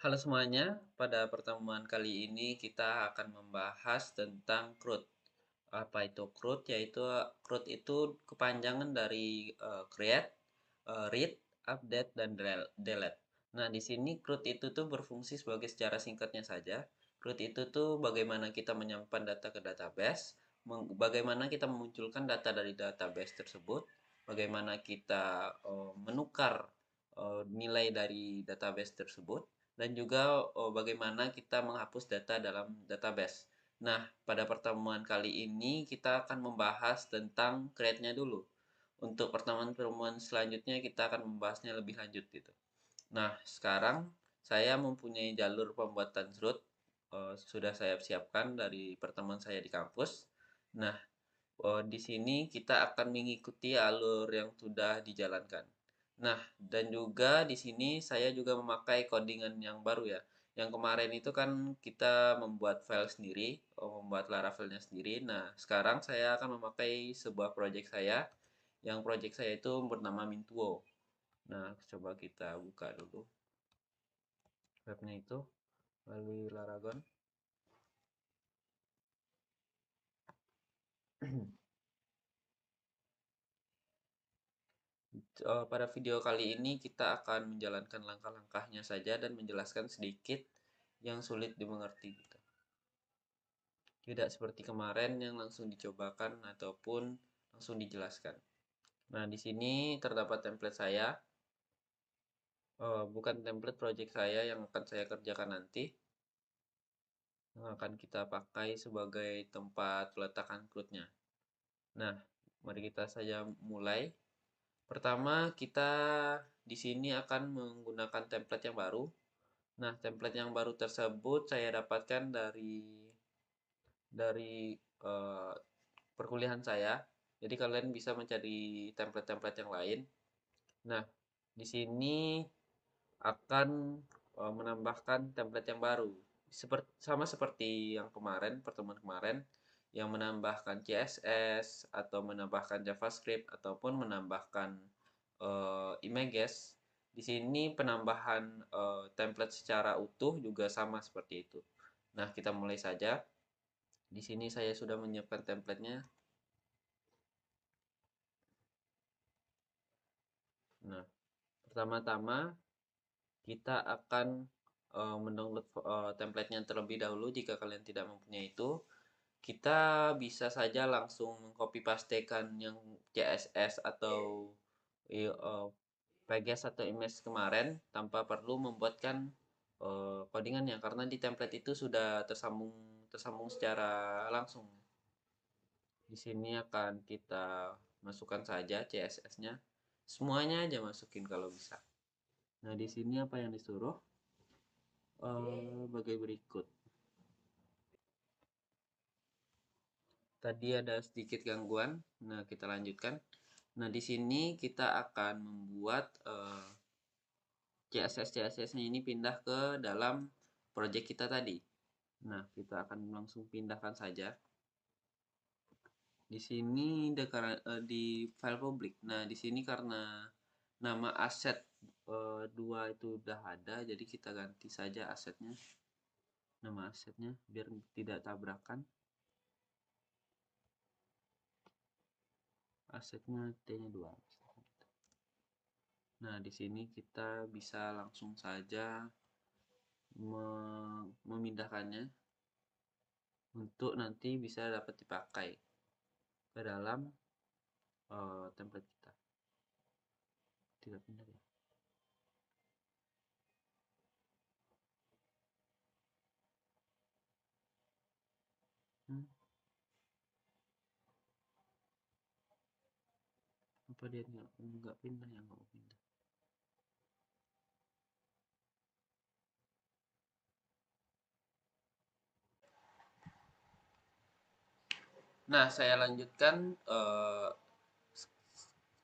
Halo semuanya, pada pertemuan kali ini kita akan membahas tentang CRUD. Apa itu CRUD? Yaitu CRUD itu kepanjangan dari create, read, update, dan delete. Nah, di sini CRUD itu tuh berfungsi sebagai secara singkatnya saja. CRUD itu tuh bagaimana kita menyimpan data ke database, bagaimana kita memunculkan data dari database tersebut, bagaimana kita menukar nilai dari database tersebut, dan juga bagaimana kita menghapus data dalam database. Nah, pada pertemuan kali ini kita akan membahas tentang create-nya dulu. Untuk pertemuan-pertemuan selanjutnya kita akan membahasnya lebih lanjut gitu. Nah, sekarang saya mempunyai jalur pembuatan root sudah saya siapkan dari pertemuan saya di kampus. Nah, di sini kita akan mengikuti alur yang sudah dijalankan. Nah, dan juga di sini saya juga memakai codingan yang baru ya. Yang kemarin itu kan kita membuat file sendiri, membuat Laravel-nya sendiri. Nah, sekarang saya akan memakai sebuah project saya, yang project saya itu bernama Mintuo. Nah, coba kita buka dulu webnya itu melalui Laragon. Pada video kali ini kita akan menjalankan langkah-langkahnya saja dan menjelaskan sedikit yang sulit dimengerti gitu. Tidak seperti kemarin yang langsung dicobakan ataupun langsung dijelaskan. Nah, di sini terdapat template saya, bukan template project saya yang akan saya kerjakan nanti, yang akan kita pakai sebagai tempat peletakan CRUD-nya. Nah, mari kita saja mulai. Pertama, kita di sini akan menggunakan template yang baru. Nah, template yang baru tersebut saya dapatkan dari eh, perkuliahan saya. Jadi kalian bisa mencari template-template yang lain. Nah, di sini akan menambahkan template yang baru. Sama seperti yang kemarin, pertemuan kemarin, yang menambahkan CSS atau menambahkan JavaScript ataupun menambahkan images. Di sini penambahan template secara utuh juga sama seperti itu. Nah, kita mulai saja. Di sini saya sudah menyiapkan templatenya. Nah, pertama-tama kita akan mendownload templatenya terlebih dahulu. Jika kalian tidak mempunyai itu, kita bisa saja langsung copy pastekan yang CSS atau package atau image kemarin tanpa perlu membuatkan codingannya karena di template itu sudah tersambung tersambung secara langsung. Di sini akan kita masukkan saja CSS-nya. Semuanya aja masukin kalau bisa. Nah, di sini apa yang disuruh? Bagai berikut. Tadi ada sedikit gangguan. Nah, kita lanjutkan. Nah, di sini kita akan membuat CSS-CSS-nya ini pindah ke dalam project kita tadi. Nah, kita akan langsung pindahkan saja. Di sini di file publik. Nah, di sini karena nama aset dua itu udah ada, jadi kita ganti saja asetnya, nama asetnya biar tidak tabrakan. Asetnya T-nya 2. Nah, di sini kita bisa langsung saja memindahkannya untuk nanti bisa dapat dipakai ke dalam template kita. Tidak pindah ya. Hmm, apa dia nggak pindah ya, nggak mau pindah. Nah, saya lanjutkan.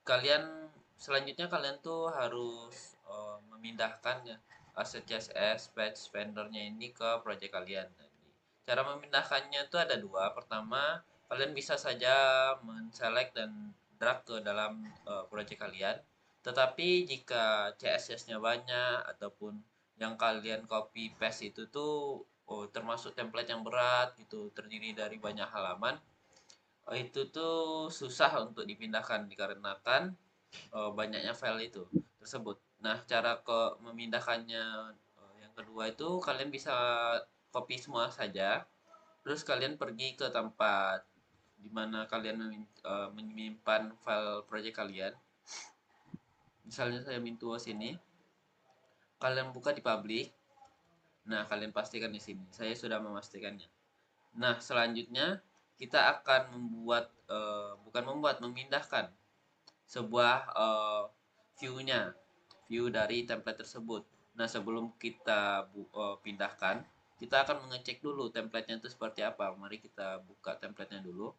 Kalian selanjutnya kalian tuh harus memindahkan ya aset CSS batch vendornya ini ke project kalian. Jadi, cara memindahkannya itu ada dua. Pertama, kalian bisa saja men-select dan drag ke dalam project kalian. Tetapi jika CSS-nya banyak ataupun yang kalian copy paste itu tuh termasuk template yang berat gitu, terdiri dari banyak halaman. Itu tuh susah untuk dipindahkan dikarenakan banyaknya file itu tersebut. Nah, cara memindahkannya yang kedua itu kalian bisa copy semua saja, terus kalian pergi ke tempat di mana kalian menyimpan file project kalian. Misalnya saya Mintuo sini, kalian buka di public. Nah, kalian pastikan di sini. Saya sudah memastikannya. Nah, selanjutnya kita akan memindahkan sebuah view-nya, view dari template tersebut. Nah, sebelum kita pindahkan, kita akan mengecek dulu template-nya itu seperti apa. Mari kita buka template-nya dulu.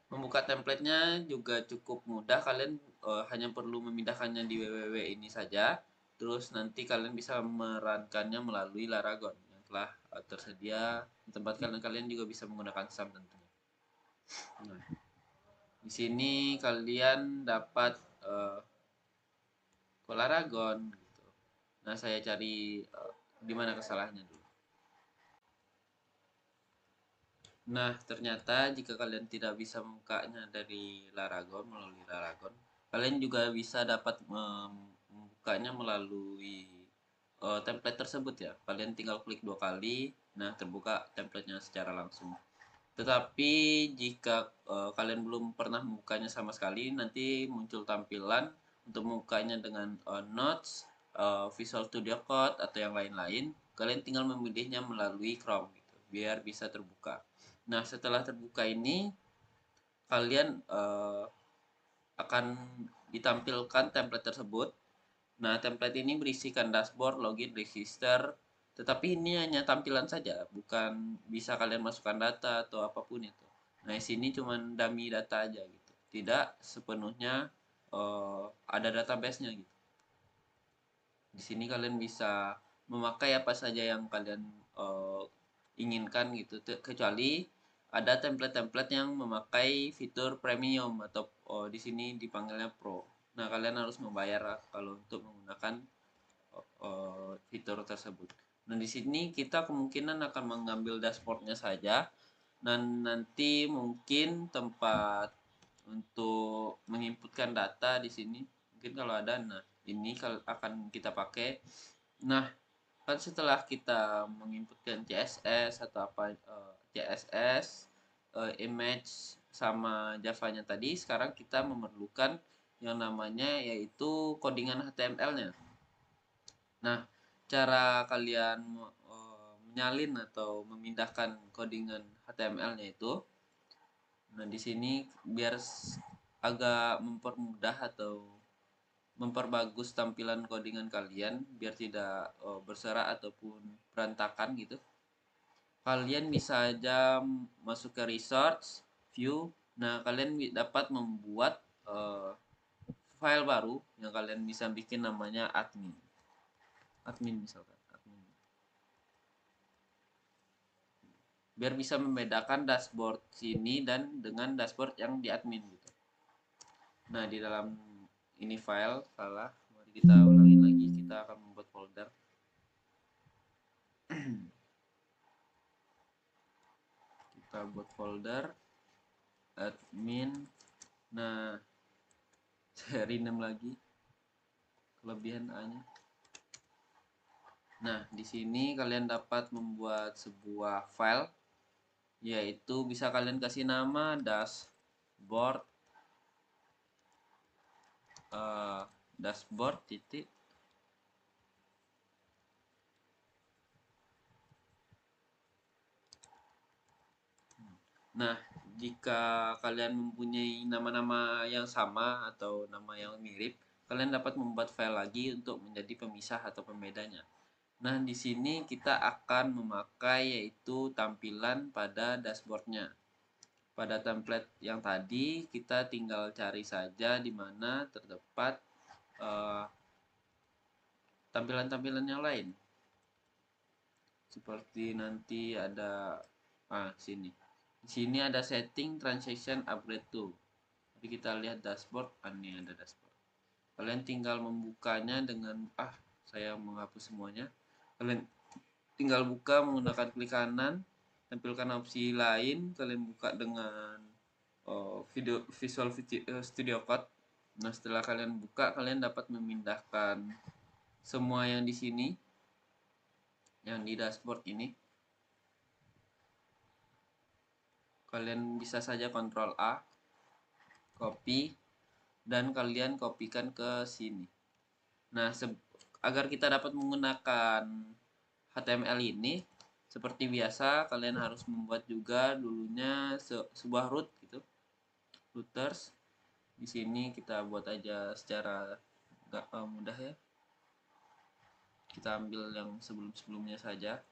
Membuka template-nya juga cukup mudah, kalian hanya perlu memindahkannya di www ini saja. Terus nanti kalian bisa merankannya melalui Laragon yang telah tersedia di tempat kalian juga bisa menggunakan SAM tentunya. Nah, di sini kalian dapat Laragon gitu. Nah, saya cari di mana kesalahannya dulu. Nah, ternyata jika kalian tidak bisa membukanya dari Laragon, melalui Laragon, kalian juga bisa dapat membukanya melalui template tersebut ya. Kalian tinggal klik 2 kali, nah terbuka templatenya secara langsung. Tetapi jika kalian belum pernah membukanya sama sekali, nanti muncul tampilan untuk membukanya dengan Notes, Visual Studio Code atau yang lain-lain. Kalian tinggal memilihnya melalui Chrome gitu, biar bisa terbuka. Nah, setelah terbuka ini kalian akan ditampilkan template tersebut. Nah, template ini berisikan dashboard, login, register, tetapi ini hanya tampilan saja, bukan bisa kalian masukkan data atau apapun itu. Nah, di sini cuma dummy data aja gitu. Tidak sepenuhnya ada database-nya gitu. Di sini kalian bisa memakai apa saja yang kalian inginkan gitu, kecuali ada template-template yang memakai fitur premium atau di sini dipanggilnya pro. Nah, kalian harus membayar kalau untuk menggunakan fitur tersebut. Nah, di sini kita kemungkinan akan mengambil dashboardnya saja dan nanti mungkin tempat untuk menginputkan data di sini mungkin kalau ada. Nah, ini akan kita pakai. Nah, kan setelah kita menginputkan CSS atau apa CSS, image sama Java-nya tadi, sekarang kita memerlukan yang namanya yaitu codingan HTML-nya. Nah, cara kalian menyalin atau memindahkan codingan HTML-nya itu, nah di sini biar agak mempermudah atau memperbagus tampilan codingan kalian biar tidak berserak ataupun berantakan gitu. Kalian bisa aja masuk ke resource, view. Nah, kalian dapat membuat file baru yang kalian bisa bikin namanya admin. Admin misalkan, admin. Biar bisa membedakan dashboard sini dan dengan dashboard yang di admin gitu. Nah, di dalam ini file salah, mari kita ulangin lagi, kita akan membuat folder. Kita buat folder admin. Nah, saya rename lagi kelebihan A-nya. Nah, di sini kalian dapat membuat sebuah file, yaitu bisa kalian kasih nama dashboard dashboard titik. Nah, jika kalian mempunyai nama-nama yang sama atau nama yang mirip, kalian dapat membuat file lagi untuk menjadi pemisah atau pembedanya. Nah, di sini kita akan memakai yaitu tampilan pada dashboardnya. Pada template yang tadi, kita tinggal cari saja di mana terdapat tampilan-tampilan yang lain. Seperti nanti ada sini. Di sini ada setting transaction upgrade to. Jadi kita lihat dashboard, ini ada dashboard. Kalian tinggal membukanya dengan saya menghapus semuanya. Kalian tinggal buka menggunakan klik kanan, tampilkan opsi lain, kalian buka dengan Visual Studio Code. Nah, setelah kalian buka, kalian dapat memindahkan semua yang di sini, yang di dashboard ini. Kalian bisa saja Ctrl A, copy, dan kalian kopikan ke sini. Nah, agar kita dapat menggunakan HTML ini, seperti biasa, kalian harus membuat juga dulunya sebuah root gitu, rooters. Di sini kita buat aja secara mudah ya. Kita ambil yang sebelum-sebelumnya saja.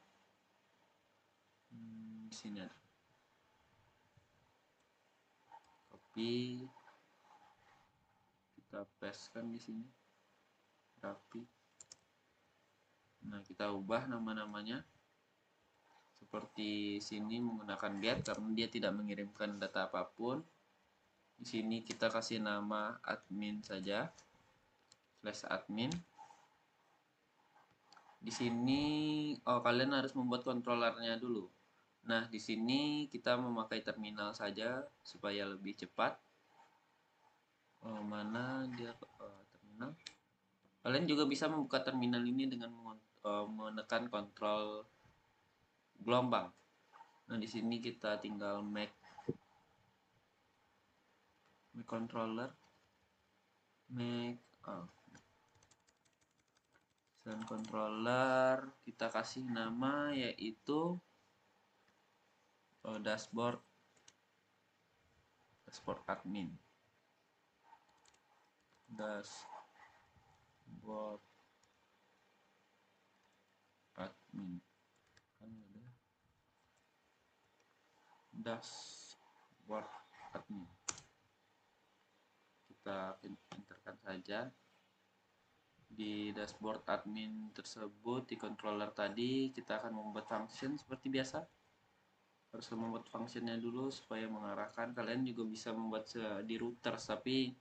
Di sini ada. Copy. Kita pastekan di sini. Rapi. Nah, kita ubah nama-namanya. Seperti sini menggunakan get karena dia tidak mengirimkan data apapun. Di sini kita kasih nama admin saja. /admin. Di sini kalian harus membuat controllernya dulu. Nah, di sini kita memakai terminal saja supaya lebih cepat. Mana dia terminal? Kalian juga bisa membuka terminal ini dengan menekan kontrol gelombang. Nah, di sini kita tinggal make controller, make dan controller, kita kasih nama yaitu dashboard admin. Dashboard admin. Kan ada dashboard admin. Kita enterkan saja. Di dashboard admin tersebut, di controller tadi, kita akan membuat function seperti biasa. Harus membuat functionnya dulu supaya mengarahkan. Kalian juga bisa membuat di routers, tapi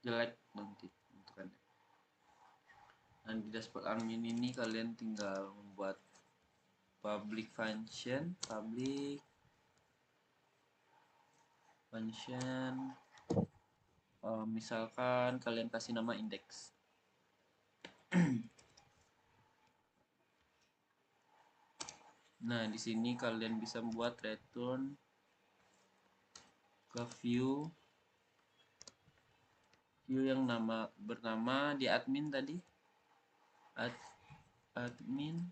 jelek nanti bentukannya. Dan di dashboard admin ini kalian tinggal membuat public function, misalkan kalian kasih nama index. Nah, di sini kalian bisa membuat return ke view yang bernama di admin tadi, admin,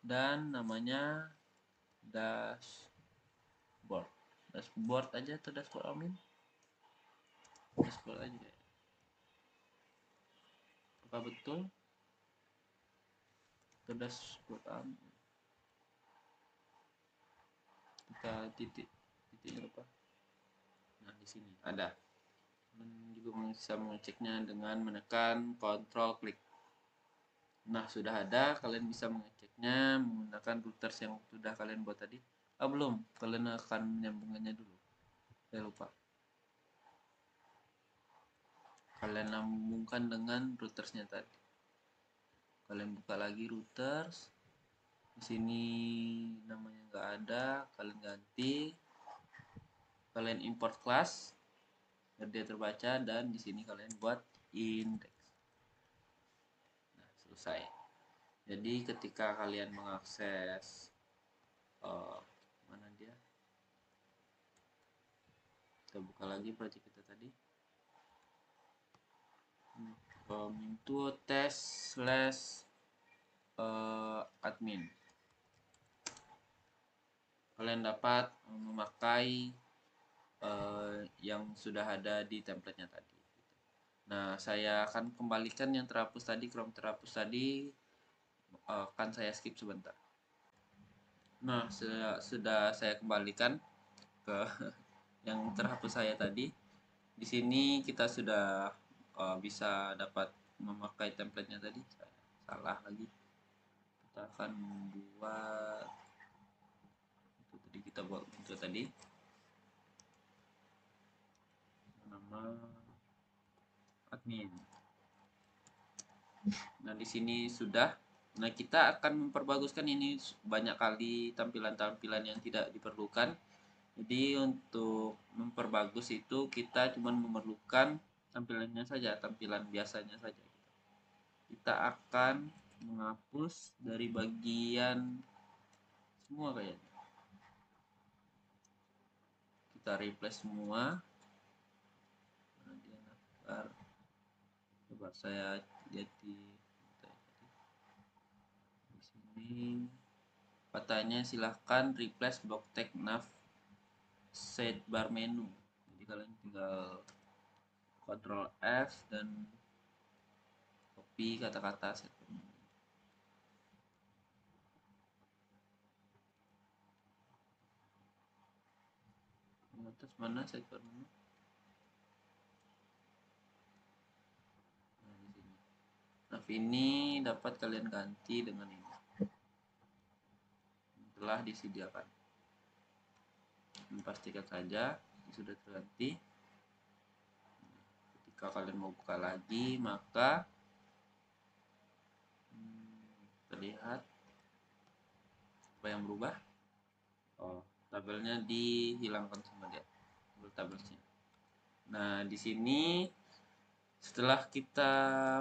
dan namanya dashboard aja atau dashboard admin, dashboard aja. Apakah betul? Atau dashboard admin? Kita titiknya apa? Nah, di sini ada. Dan juga bisa mengeceknya dengan menekan Ctrl klik. Nah, sudah ada. Kalian bisa mengeceknya menggunakan routers yang sudah kalian buat tadi. Belum. Kalian akan menyambungkannya dulu. Saya lupa. Kalian sambungkan dengan routersnya tadi. Kalian buka lagi routers. Di sini namanya nggak ada. Kalian ganti. Kalian import class biar dia terbaca, dan di sini kalian buat index. Nah, selesai. Jadi ketika kalian mengakses mana dia, kita buka lagi project kita tadi, into test/admin. Kalian dapat memakai yang sudah ada di template-nya tadi. Nah, saya akan kembalikan yang terhapus tadi, Chrome terhapus tadi, akan saya skip sebentar. Nah, sudah saya kembalikan ke yang terhapus saya tadi. Di sini kita sudah bisa dapat memakai template-nya tadi. Salah lagi. Kita akan buat itu tadi, kita buat itu tadi. Nama admin. Nah, di sini sudah. Nah, kita akan memperbaguskan ini banyak kali tampilan-tampilan yang tidak diperlukan. Jadi untuk memperbagus itu kita cuma memerlukan tampilannya saja, tampilan biasanya saja. Kita akan menghapus dari bagian semua kayaknya. Kita replace semua. Kemudian coba saya lihat di sini. Katanya silahkan replace block tag nav sidebar menu. Jadi kalian tinggal Ctrl F dan copy kata-kata sidebar menu. Atas mana sidebar menu? Nah, di sini. Nav ini dapat kalian ganti dengan ini. Telah disediakan. Pastikan saja sudah terganti. Ketika kalian mau buka lagi, maka terlihat apa yang berubah. Oh, tabelnya dihilangkan sama dia, tabelnya. Nah, di sini setelah kita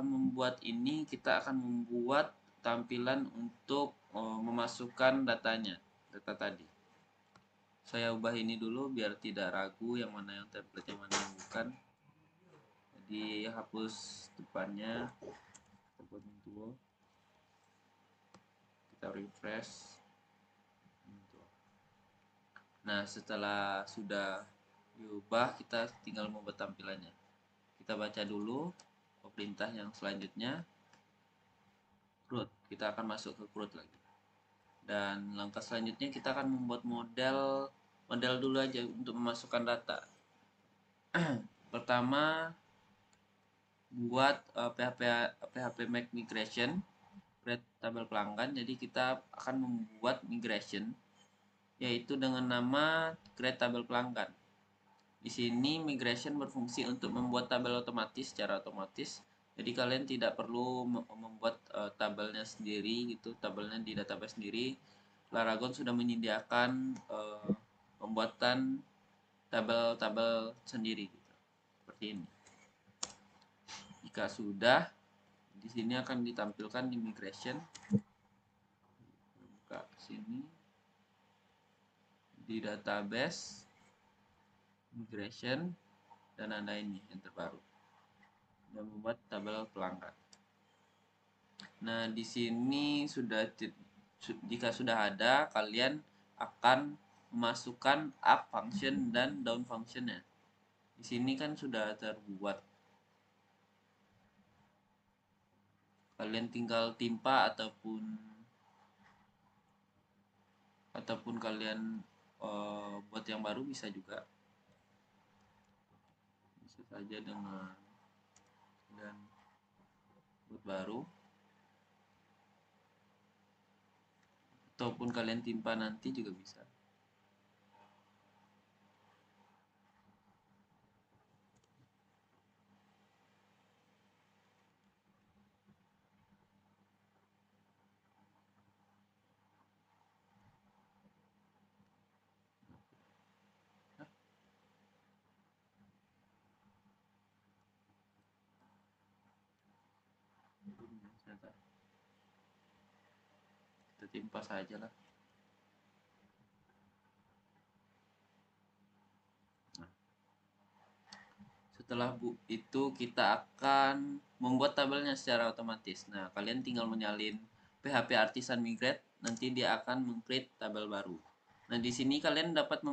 membuat ini, kita akan membuat tampilan untuk memasukkan data tadi. Saya ubah ini dulu biar tidak ragu yang mana yang template, yang mana yang bukan. Jadi hapus depannya, kita refresh. Nah, setelah sudah diubah, kita tinggal membuat tampilannya. Kita baca dulu perintah yang selanjutnya. CRUD. Kita akan masuk ke CRUD lagi. Dan langkah selanjutnya kita akan membuat model dulu aja untuk memasukkan data. Pertama, buat PHP Make Migration, create tabel pelanggan. Jadi kita akan membuat migration, yaitu dengan nama create tabel pelanggan. Di sini migration berfungsi untuk membuat tabel otomatis secara otomatis. Jadi kalian tidak perlu membuat tabelnya sendiri gitu, tabelnya di database sendiri. Laragon sudah menyediakan pembuatan tabel-tabel sendiri gitu. Seperti ini. Jika sudah, di sini akan ditampilkan di migration. Buka sini di database migration dan ada ini yang terbaru. Dan membuat tabel pelanggan. Nah, di sini jika sudah ada, kalian akan memasukkan up function dan down functionnya. Di sini kan sudah terbuat. Kalian tinggal timpa ataupun kalian buat yang baru bisa juga. Bisa saja dengan dan buat baru. Ataupun kalian timpa nanti juga bisa. Kita timpa saja lah. Setelah itu kita akan membuat tabelnya secara otomatis. Nah, kalian tinggal menyalin PHP Artisan Migrate, nanti dia akan meng-create tabel baru. Nah, di sini kalian dapat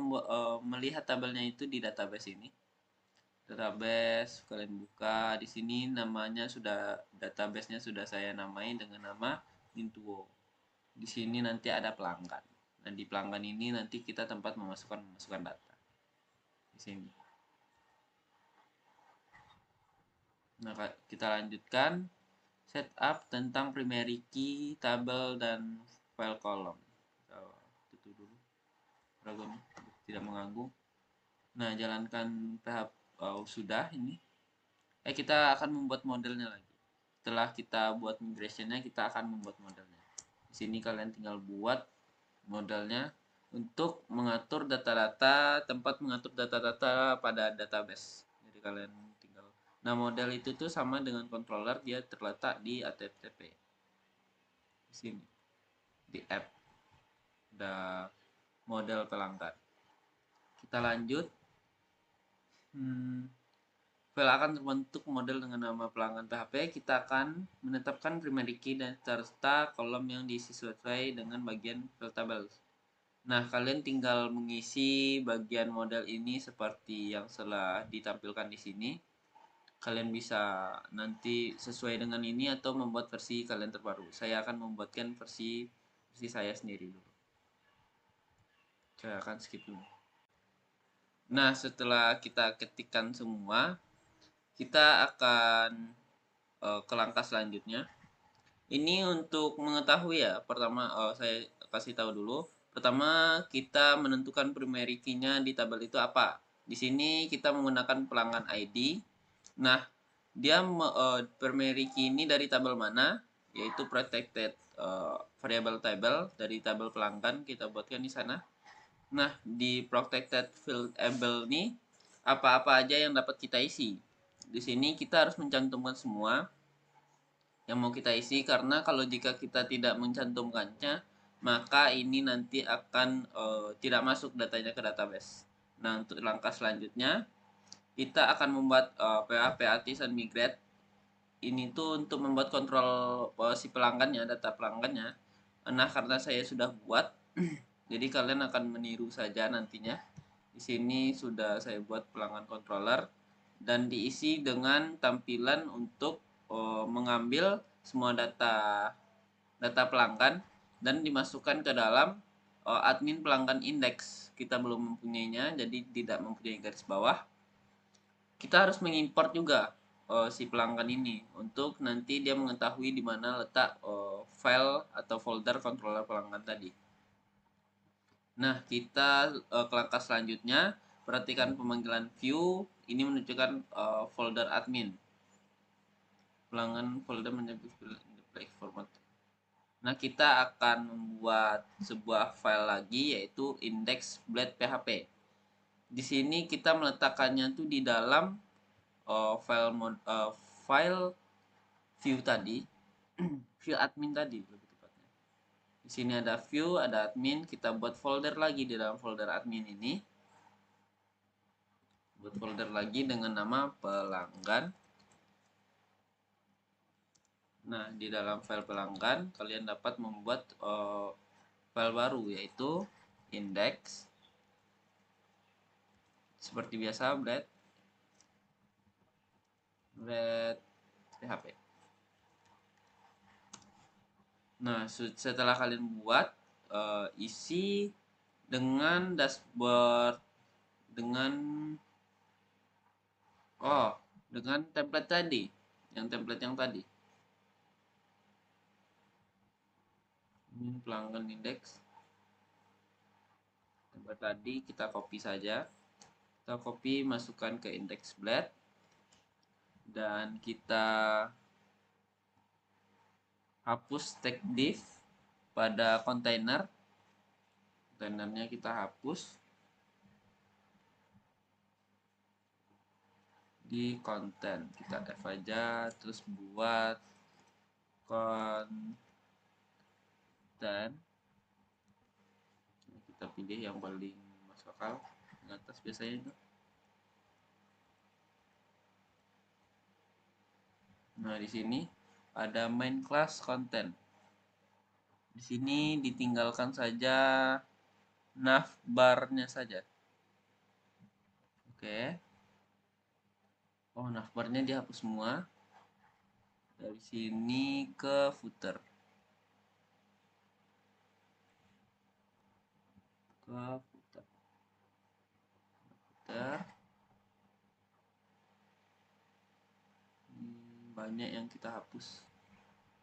melihat tabelnya itu di database ini. Database kalian buka di sini, namanya sudah, database-nya sudah saya namai dengan nama Mintuo. Di sini nanti ada pelanggan. Dan di pelanggan ini nanti kita tempat memasukkan data. Di sini. Nah, kita lanjutkan setup tentang primary key, tabel, dan file column. Tutup dulu. Dragon tidak mengganggu. Nah, jalankan PHP sudah ini. Kita akan membuat modelnya lagi. setelah kita buat migrationnya, kita akan membuat modelnya. Di sini kalian tinggal buat modelnya untuk mengatur data-data, tempat mengatur data-data pada database. Jadi kalian tinggal. Nah, model itu tuh sama dengan controller, dia terletak di HTTP. Di sini, di app. Ada model pelanggan. Kita lanjut. File akan terbentuk model dengan nama pelanggan PHP. Kita akan menetapkan primary key dan serta kolom yang diisi sesuai dengan bagian file tables. Nah, kalian tinggal mengisi bagian model ini seperti yang telah ditampilkan di sini. Kalian bisa nanti sesuai dengan ini atau membuat versi kalian terbaru. Saya akan membuatkan versi saya sendiri dulu. Saya akan skip dulu. Nah, setelah kita ketikkan semua, kita akan ke langkah selanjutnya. Ini untuk mengetahui ya. Pertama, saya kasih tahu dulu. Pertama, kita menentukan primary key-nya di tabel itu apa. Di sini kita menggunakan pelanggan ID. Nah, dia primary key ini dari tabel mana? Yaitu protected variable table dari tabel pelanggan, kita buatkan di sana. Nah, di protected field able ini apa-apa aja yang dapat kita isi. Di sini kita harus mencantumkan semua yang mau kita isi, karena kalau jika kita tidak mencantumkannya, maka ini nanti akan tidak masuk datanya ke database. Nah, untuk langkah selanjutnya kita akan membuat PHP Artisan Migrate. Ini tuh untuk membuat kontrol si pelanggannya, data pelanggannya. Nah, karena saya sudah buat, jadi kalian akan meniru saja nantinya. Di sini sudah saya buat pelanggan controller dan diisi dengan tampilan untuk mengambil semua data pelanggan dan dimasukkan ke dalam admin pelanggan index. Kita belum mempunyainya, jadi tidak mempunyai garis bawah. Kita harus mengimport juga si pelanggan ini untuk nanti dia mengetahui di mana letak file atau folder controller pelanggan tadi. Nah, kita ke langkah selanjutnya. Perhatikan pemanggilan view. Ini menunjukkan folder admin. Pelanggan folder menyebut format. Nah, kita akan membuat sebuah file lagi, yaitu index.php. Di sini kita meletakkannya tuh di dalam file view tadi, view admin tadi lebih tepatnya. Di sini ada view, ada admin. Kita buat folder lagi di dalam folder admin ini. Buat folder lagi dengan nama pelanggan. Nah, di dalam file pelanggan kalian dapat membuat file baru, yaitu index. Seperti biasa, blade PHP. Nah, setelah kalian buat, isi dengan dashboard dengan template tadi, template yang tadi. Ini pelanggan index. Template tadi kita copy saja. Kita copy, masukkan ke index blade dan kita hapus tag div pada kontainer. Kontainernya kita hapus di konten. Kita F aja, terus buat konten. Kita pilih yang paling masuk akal di atas biasanya itu. Nah, di sini ada main class content. Di sini ditinggalkan saja navbarnya saja. Oke. Oh, navbarnya dihapus semua. Dari sini ke footer. Ke footer. Banyak yang kita hapus.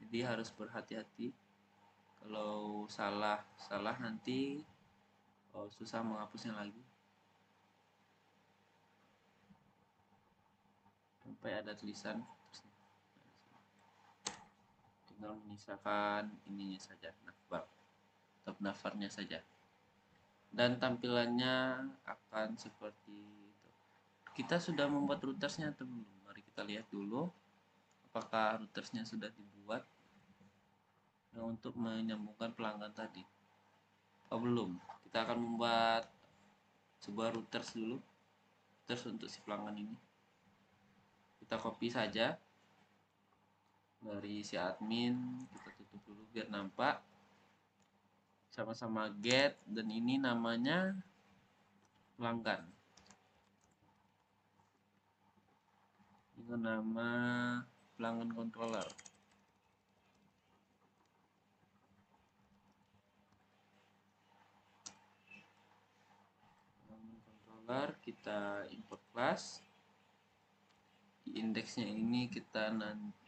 Jadi harus berhati-hati. Kalau salah nanti susah menghapusnya lagi. Sampai ada tulisan. tinggal menyisakan ininya saja, navbar atau navbarnya saja, dan tampilannya akan seperti itu. Kita sudah membuat routersnya atau belum? Mari kita lihat dulu apakah routersnya sudah dibuat, nah, untuk menyambungkan pelanggan tadi. Oh belum, kita akan membuat sebuah routers dulu, routers untuk si pelanggan ini. Kita copy saja dari si admin, kita tutup dulu biar nampak, sama-sama get, dan ini namanya pelanggan, itu nama pelanggan controller. Pelanggan controller kita import class, di indeksnya ini kita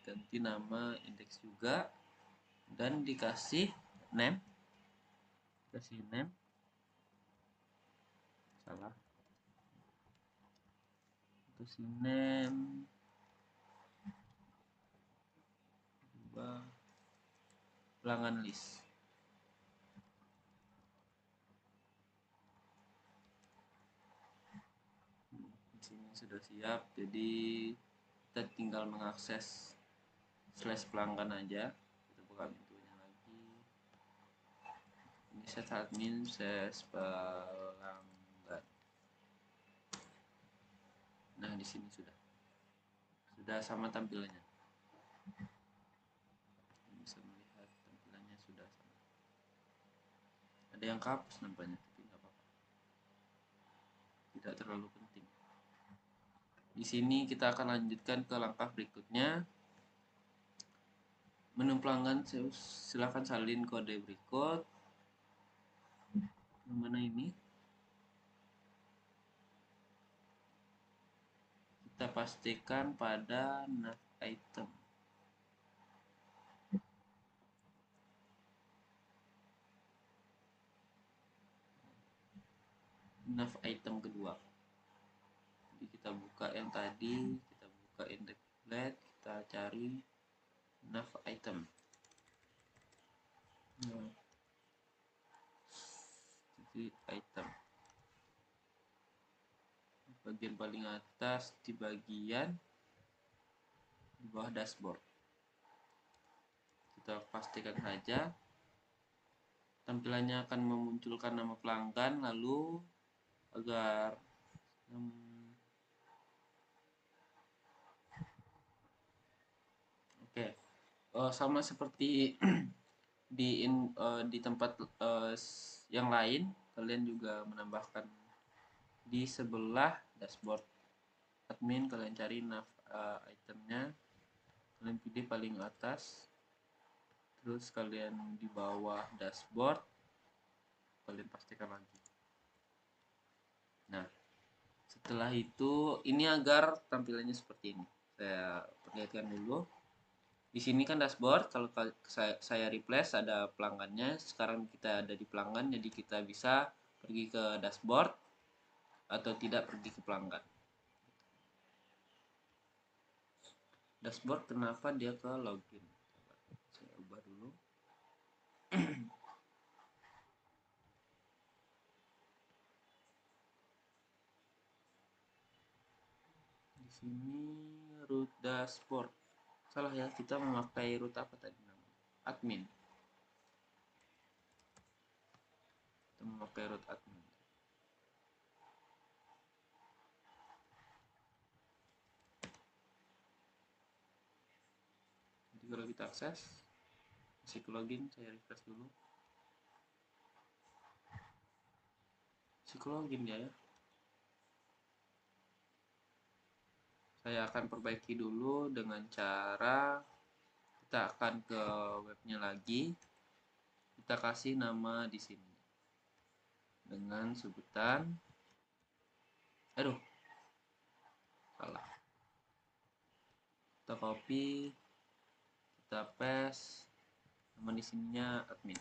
ganti nama indeks juga, dan dikasih name, salah, kasih name pelanggan list. Di sini sudah siap, jadi kita tinggal mengakses slash pelanggan aja. Kita buka pintunya lagi, ini set admin slash pelanggan. Nah di sini sudah sama tampilannya, bisa melihat tampilannya sudah sama. Ada yang kapus nampaknya, tapi nggak apa-apa, tidak terlalu penting. Di sini kita akan lanjutkan ke langkah berikutnya. Menu pelanggan, silahkan salin kode berikut. Yang mana ini? Kita pastikan pada nav item. Nav item kedua. Jadi kita buka yang tadi, kita buka index flat, kita cari nav item. Nah, jadi item bagian paling atas, di bagian di bawah dashboard. Kita pastikan saja tampilannya akan memunculkan nama pelanggan, lalu agar oke, sama seperti di tempat yang lain, kalian juga menambahkan di sebelah dashboard admin, kalian cari nav itemnya, kalian pilih paling atas, terus kalian di bawah dashboard kalian pastikan lagi. Nah setelah itu, ini agar tampilannya seperti ini, saya perlihatkan dulu. Di sini kan dashboard, kalau saya replace ada pelanggannya, sekarang kita ada di pelanggan, jadi kita bisa pergi ke dashboard atau tidak pergi ke pelanggan. Dashboard kenapa dia ke login? Saya ubah dulu. Di sini root dashboard. Salah ya, kita memakai root apa tadi namanya? Admin. Kita memakai root admin. Jadi kalau kita akses, masih ke login, saya refresh dulu. Masih ke login dia ya. Saya akan perbaiki dulu dengan cara kita akan ke webnya lagi, kita kasih nama di sini dengan sebutan, aduh salah, kita copy, kita paste, nama di sininya admin.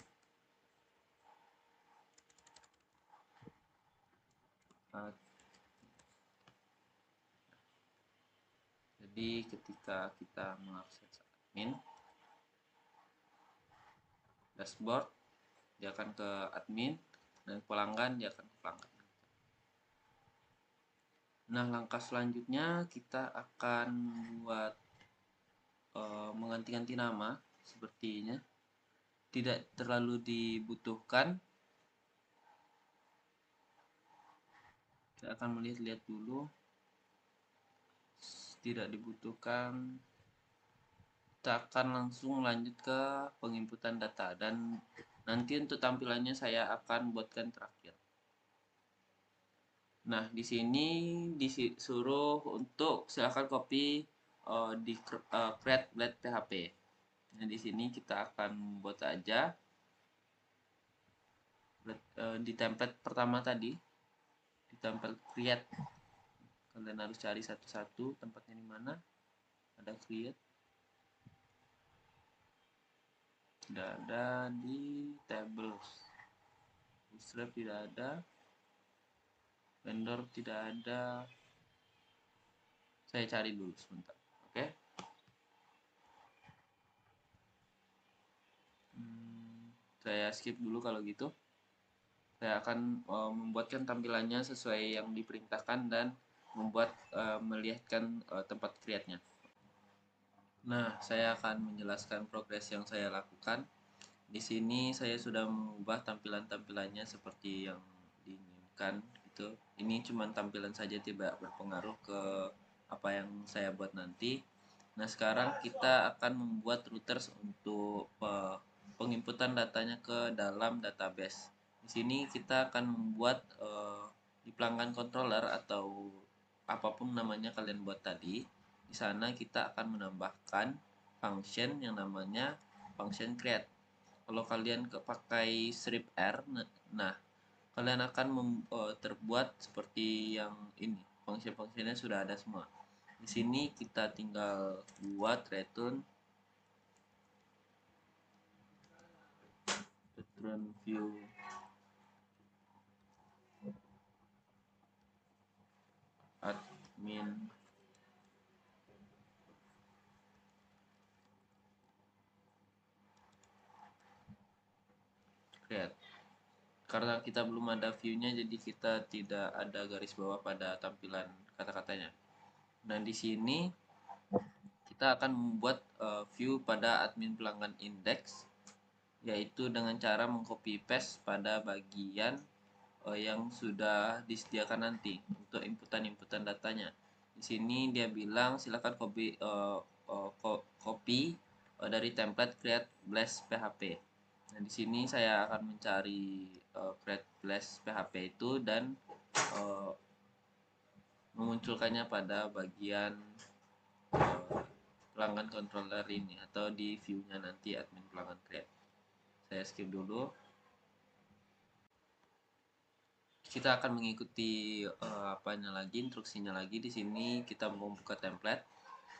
Jadi ketika kita mengakses admin, dashboard, dia akan ke admin, dan pelanggan dia akan ke pelanggan. Nah, langkah selanjutnya kita akan buat mengganti-ganti nama sepertinya tidak terlalu dibutuhkan. Kita akan melihat-lihat dulu, tidak dibutuhkan. Kita akan langsung lanjut ke penginputan data, dan nanti untuk tampilannya saya akan buatkan terakhir. Nah, di sini disuruh untuk silakan copy di create blade PHP. Nah, di sini kita akan buat aja di template pertama tadi, di template create. Kalian harus cari satu-satu tempatnya di mana. Ada create, tidak ada di tables, bootstrap tidak ada, vendor tidak ada. Saya cari dulu sebentar. Oke. Saya skip dulu kalau gitu. Saya akan membuatkan tampilannya sesuai yang diperintahkan dan melihatkan tempat create-nya. Nah, saya akan menjelaskan progres yang saya lakukan. Di sini saya sudah mengubah tampilan-tampilannya seperti yang diinginkan gitu. Ini cuma tampilan saja, tidak berpengaruh ke apa yang saya buat nanti. Nah, sekarang kita akan membuat routers untuk penginputan datanya ke dalam database. Di sini kita akan membuat di pelanggan controller atau apapun namanya kalian buat tadi. Di sana kita akan menambahkan function yang namanya function create. Kalau kalian pakai strip R, nah kalian akan terbuat seperti yang ini. Function-functionnya sudah ada semua. Di sini kita tinggal buat return view admin create. Karena kita belum ada view-nya, jadi kita tidak ada garis bawah pada tampilan kata-katanya. Nah, di sini kita akan membuat view pada admin pelanggan index, yaitu dengan cara mengcopy paste pada bagian yang sudah disediakan nanti untuk inputan datanya. Di sini dia bilang silakan copy dari template create blast PHP. Nah, di sini saya akan mencari create blast PHP itu dan memunculkannya pada bagian pelanggan controller ini atau di view-nya nanti admin pelanggan create. Saya skip dulu. Kita akan mengikuti instruksinya lagi. Di sini kita membuka template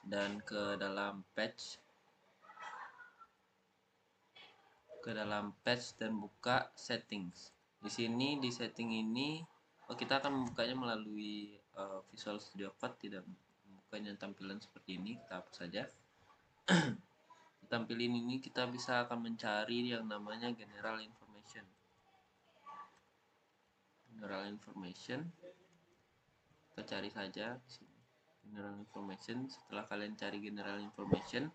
dan ke dalam patch dan buka settings. Di sini di setting ini kita akan membukanya melalui Visual Studio Code, tidak membukanya tampilan seperti ini. Kita hapus saja. Di tampilan ini kita bisa akan mencari yang namanya general information. Kita cari saja di sini general information. Setelah kalian cari general information,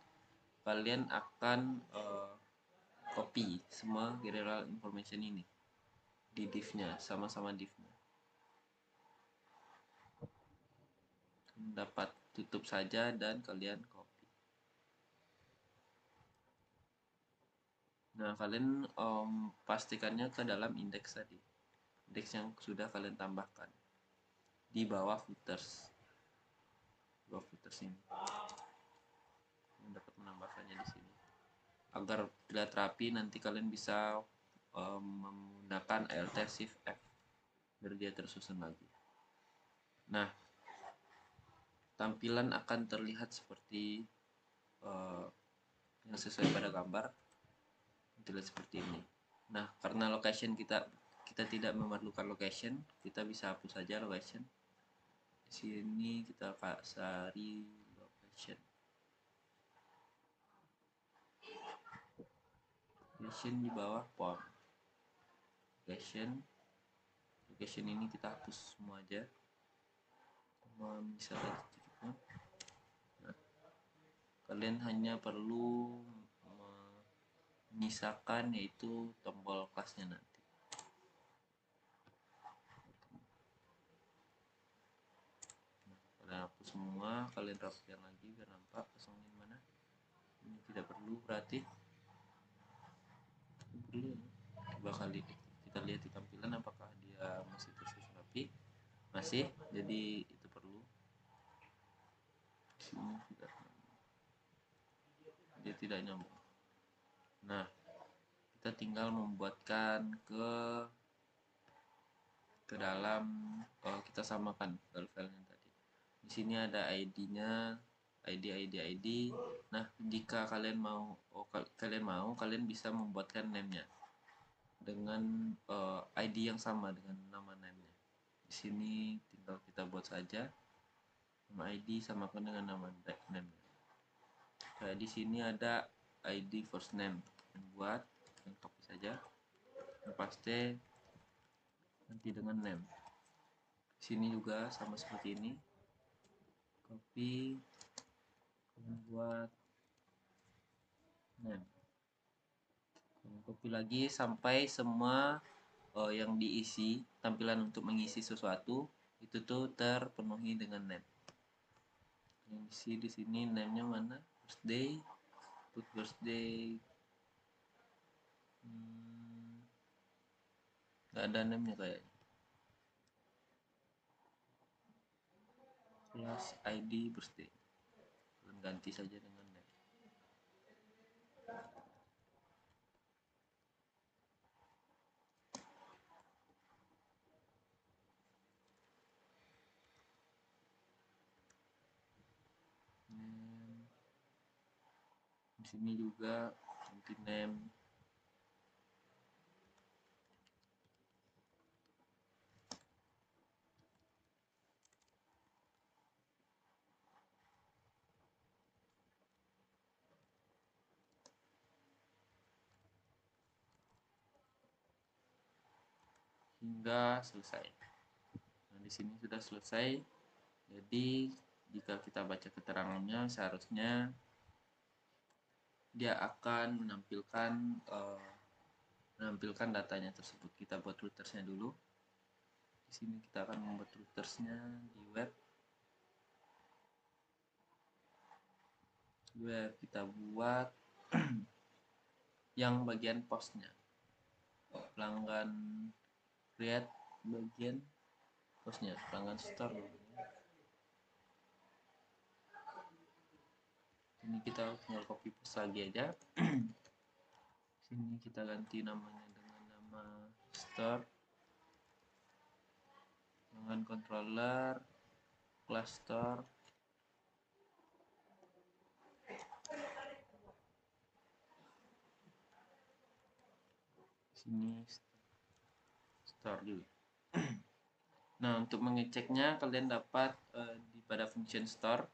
kalian akan copy semua general information ini di div-nya, sama-sama div-nya. Dapat tutup saja dan kalian copy. Nah, kalian pastikannya ke dalam indeks tadi, indeks yang sudah kalian tambahkan di bawah footers ini. Kalian dapat menambahkannya di sini agar terlihat rapi. Nanti kalian bisa menggunakan Alt Shift F biar dia tersusun lagi. Nah, tampilan akan terlihat seperti yang sesuai pada gambar, terlihat seperti ini. Nah, karena location kita tidak memerlukan location, kita bisa hapus saja location. Di sini kita cari location. location di bawah form. Location ini kita hapus semua aja, bisa cuma nah, kalian hanya perlu menyisakan yaitu tombol kelasnya nanti. Kalian hapus semua, kalian rapikan lagi biar nampak kosongin mana. Ini tidak perlu, berarti perlu. Coba kali kita lihat di tampilan apakah dia masih tersusun rapi. Masih, jadi itu perlu. Sini dia tidak nyambung. Nah, kita tinggal membuatkan ke dalam, kita samakan file-filenya tadi. Di sini ada ID-nya, ID. Nah, jika kalian mau, kalian bisa membuatkan name-nya dengan ID yang sama dengan nama name-nya. Di sini tinggal kita buat saja nama ID samakan dengan nama name-nya. Kayak di sini ada ID first name, buat copy saja, paste nanti dengan name. Di sini juga sama seperti ini, copy, buat name, copy lagi sampai semua yang diisi, tampilan untuk mengisi sesuatu itu tuh terpenuhi dengan name. Yang isi di sini name-nya mana? Birthday, put birthday. Nggak ada name-nya kayaknya. Plus ID birthday. Ganti saja dengan name. Di sini juga ganti name. Hingga selesai. Nah, di sini sudah selesai. Jadi jika kita baca keterangannya, seharusnya dia akan menampilkan datanya tersebut. Kita buat routersnya dulu. Di sini kita akan membuat routersnya di web. Kita buat yang bagian postnya. Pelanggan create bagian postnya, pelanggan store. Ini kita tinggal copy paste lagi aja. Sini kita ganti namanya dengan nama store, dengan controller, cluster. Sini store dulu. Nah, untuk mengeceknya kalian dapat pada function store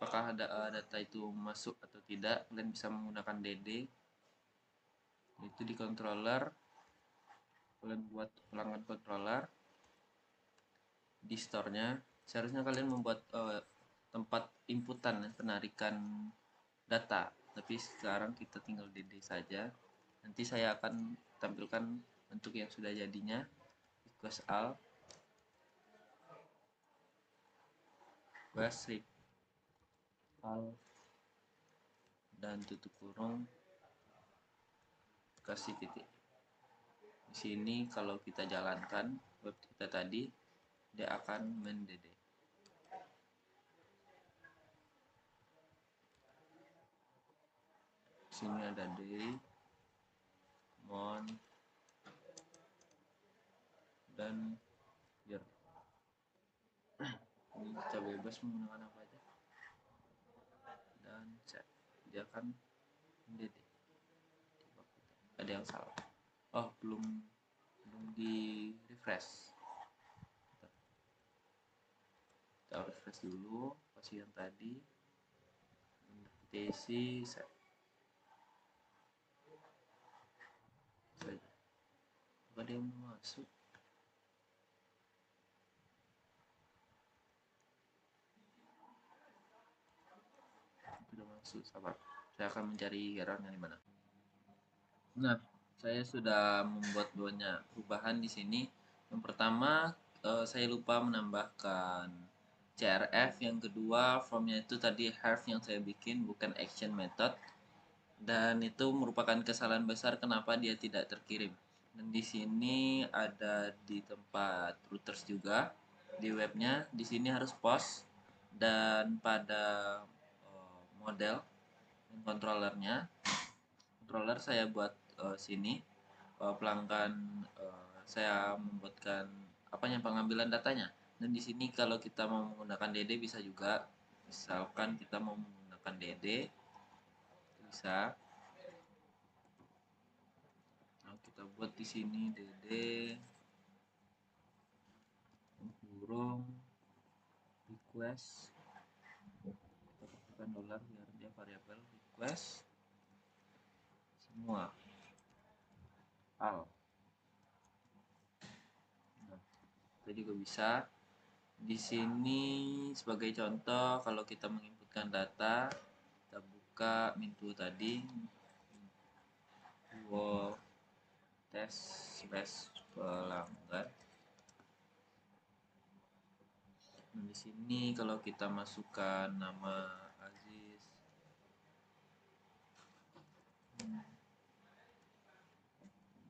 apakah data itu masuk atau tidak. Kalian bisa menggunakan dd, itu di controller. Kalian buat pelanggan controller di store-nya. Seharusnya kalian membuat tempat inputan, penarikan data, tapi sekarang kita tinggal dd saja. Nanti saya akan tampilkan bentuk yang sudah jadinya. Request all request all dan tutup kurung, kasih titik. Di sini kalau kita jalankan web kita tadi, dia akan mendd. Di sini ada day, month, dan year. Ini kita bebas menggunakan apa aja, dan set. Dia akan mendd. Ada yang salah. Oh, belum di refresh. Kita refresh dulu, kasih yang tadi, TC set. Apa dia mau masuk? Sudah masuk, sabar. Saya akan mencari errornya di mana. Nah, saya sudah membuat banyak perubahan di sini. Yang pertama, saya lupa menambahkan CRF. Yang kedua, formnya itu tadi have yang saya bikin, bukan action method. Dan itu merupakan kesalahan besar kenapa dia tidak terkirim. Dan di sini ada di tempat routers juga di webnya. Di sini harus post dan pada model dan controllernya. Controller saya buat sini pelanggan saya membuatkan apanya pengambilan datanya. Dan di sini kalau kita mau menggunakan DD bisa juga. Misalkan kita mau menggunakan DD bisa. Nah, kita buat di sini DD burung request, kita pastikan dolar biar dia variabel request semua al. Nah, itu juga bisa. Di sini sebagai contoh kalau kita menginputkan data, kita buka Mintu tadi, wall test space pelanggan. Nah, di sini kalau kita masukkan nama Aziz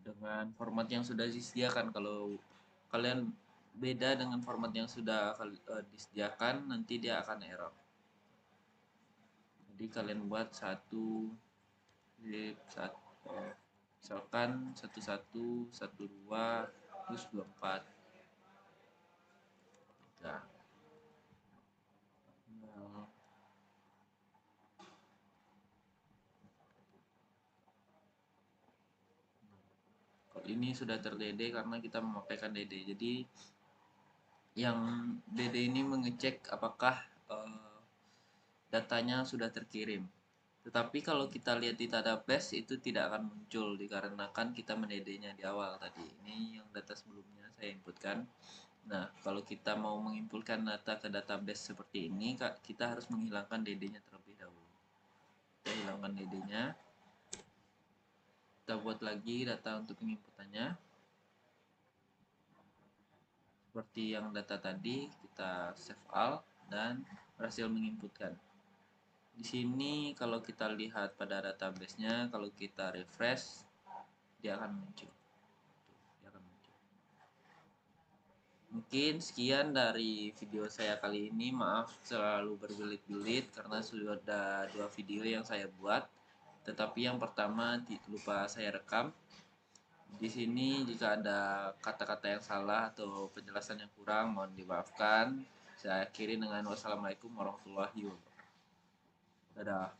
dengan format yang sudah disediakan, kalau kalian beda dengan format yang sudah disediakan nanti dia akan error. Jadi kalian buat satu zip satu, misalkan 1112 terus 24. Nah, kalau ini sudah ter-DD karena kita memakaikan DD. Jadi yang DD ini mengecek apakah datanya sudah terkirim. Tetapi kalau kita lihat di database itu tidak akan muncul dikarenakan kita men-DD-nya di awal tadi. Ini yang data sebelumnya saya inputkan. Nah, kalau kita mau menginputkan data ke database seperti ini, kita harus menghilangkan DD-nya terlebih dahulu. Kita hilangkan DD-nya. Kita buat lagi data untuk penginputannya. Seperti yang data tadi, kita save all dan berhasil menginputkan. Di sini kalau kita lihat pada database-nya, kalau kita refresh, dia akan muncul. Mungkin sekian dari video saya kali ini. Maaf selalu berbelit-belit karena sudah ada 2 video yang saya buat. Tetapi yang pertama lupa saya rekam. Di sini jika ada kata-kata yang salah atau penjelasan yang kurang mohon dimaafkan. Saya akhiri dengan wassalamualaikum warahmatullahi wabarakatuh. Dadah.